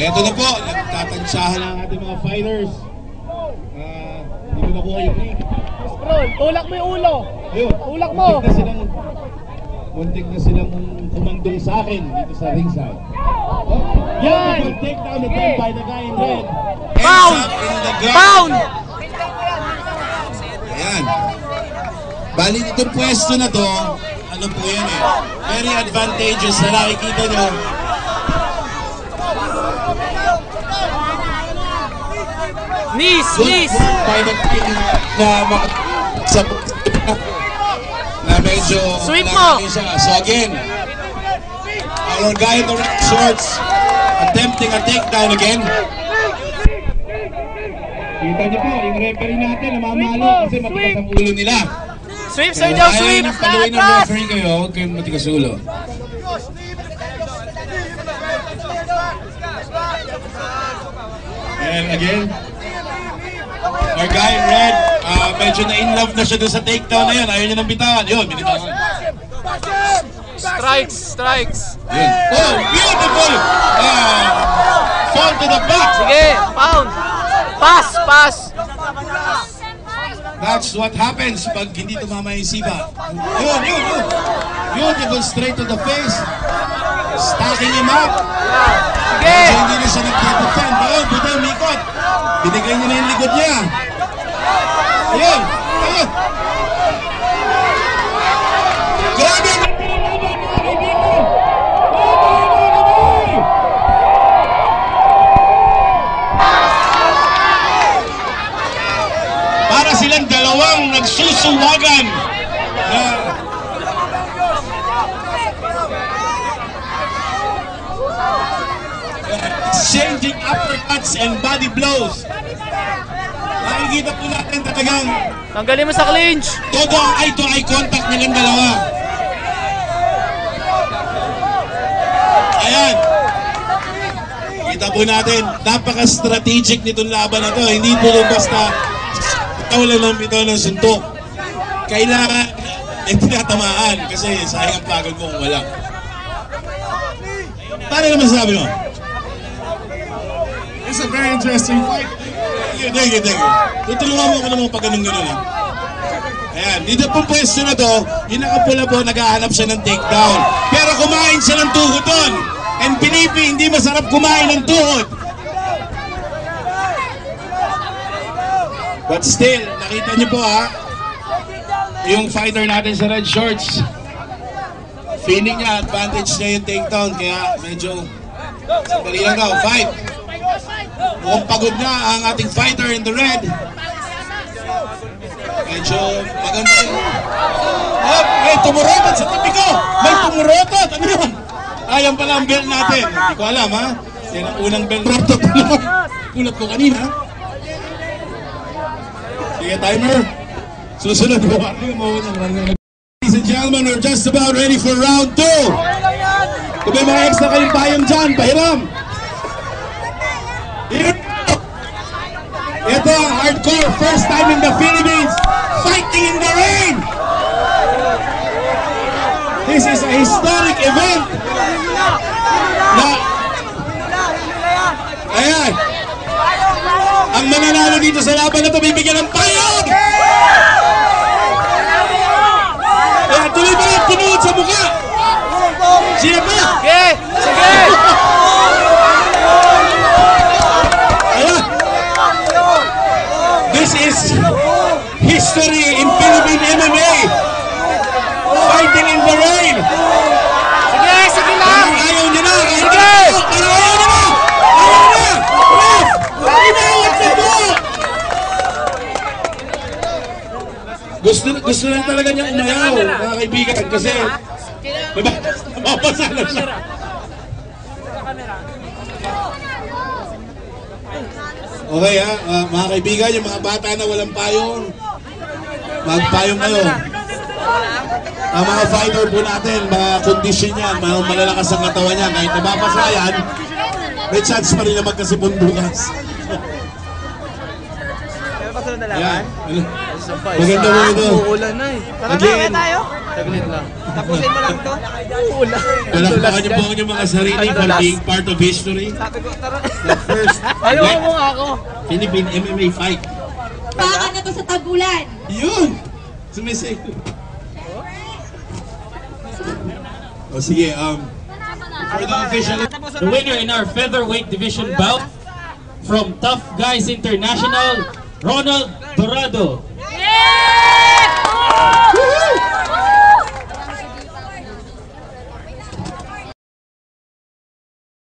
Eto na po, nagtatansyahan ang ating mga fighters. Hindi ko nakuha yung link. Tulak mo yung ulo. Ayun, tulak mo. Muntik na silang kumandong sa akin dito sa ringside. Yan! Take down again by the guy in red. Pound! Pound! Ayan. Bali itong pwesto na to, ano po yan eh, very advantageous na nakikita nyo. Knees! Na medyo sweep mo! So again, our guy in the red shorts attempting a takedown again. Kita niyo po, yung referee natin namamalo kasi matigas ang ulo nila. Sweep, Sir Joe, sweep! Ayaw paluin ng referee kayo, huwag kayong matigas ulo. And again, our guy in red, medyo na-in-love na siya doon sa takedown na yun. Ayaw niya nang bitawan. Yun, binitawan. Strikes! Yun. Oh, beautiful! Fall to the back! Sige, pound! Pass! That's what happens pag hindi tumama yung siba. Yun! Beautiful straight to the face. Stacking him up. Sige! Medyo hindi na siya nag-defend. Oh, buta yung mikot. Binigay niya na yung likod niya. Ayun! Grabe! Para silang dalawang nagsusuwagan na exchanging uppercuts and body blows. Nakikita po natin talagang Tanggalin mo sa clinch! todo ang eye-to-eye contact nilang dalawa. Ayan. Kita po natin, napaka-strategic nitong laban na to. Hindi po basta bitaw lang ng bitaw ng suntok. Kailangan tinatamaan kasi sayang ang pagod mo kung wala. Paano naman sabi mo? It's a very interesting fight. Thank you. Tutulungan mo ako naman pag ganun-ganun eh. Ayan, dito pong pwesto na to, yung nakapula po, naghahanap siya ng takedown. Pero kumain siya ng tuhod doon. And believe me, hindi masarap kumain ng tuhod. But still, nakita niyo po ha, yung fighter natin sa red shorts, feeling niya, advantage niya yung takedown, kaya medyo sandali lang daw, fight. Mukhang pagod na ang ating fighter in the red. Medyo maganda yun. Oh, may tumurotot sa tabi ko! May tumurotot! Ano yun? Ayan pala ang bell natin. Hindi ko alam ha. Yan ang unang bell rotot. Kulat ko kanina. Sige, timer. Susunod ko. Ladies and gentlemen, we're just about ready for round 2. Kung may mga extra kayong bayang dyan, pahiram. Ito ang hardcore, first time in the Philippines, fighting in the rain. This is a historic event. Ayan. Ang mananalo dito sa laban na ito, bibigyan ng payog. Ayan, tuloy ba yung tinuod sa mukha? Sige pa. Sige! Ayan. This is history in Philippine MMA. Fighting in the rain. Sige lang! Ayaw niya na! Sige! Ayaw niya na! Ayaw na! Inawat na po! Gusto lang talaga niyang umayaw, mga kaibigan, kasi mapasa na siya. Okay ha, mga kaibigan, yung mga bata na walang payong, magpayong kayo. Ang mga fighter po natin, mga kondisyon yan, mga malalakas ang katawan yan, kahit nababasa yan, may chance pa rin na magkasipon bukas. na laban? Ano? Maganda mo ito. Uulan na eh. Tara na, Again. kaya tayo. Saglit lang. Tapusin mo lang to. Uulan. Palakpakan niyo po ang inyong mga sarili for being part of history. Sabi ko, tara. The first Ayaw mo nga ako. Philippine MMA fight. Baka na to sa tagulan. Yun! Sumisik. O sige, for the official... The winner in our featherweight division bout from Tough Guys International, Ronald Dorado.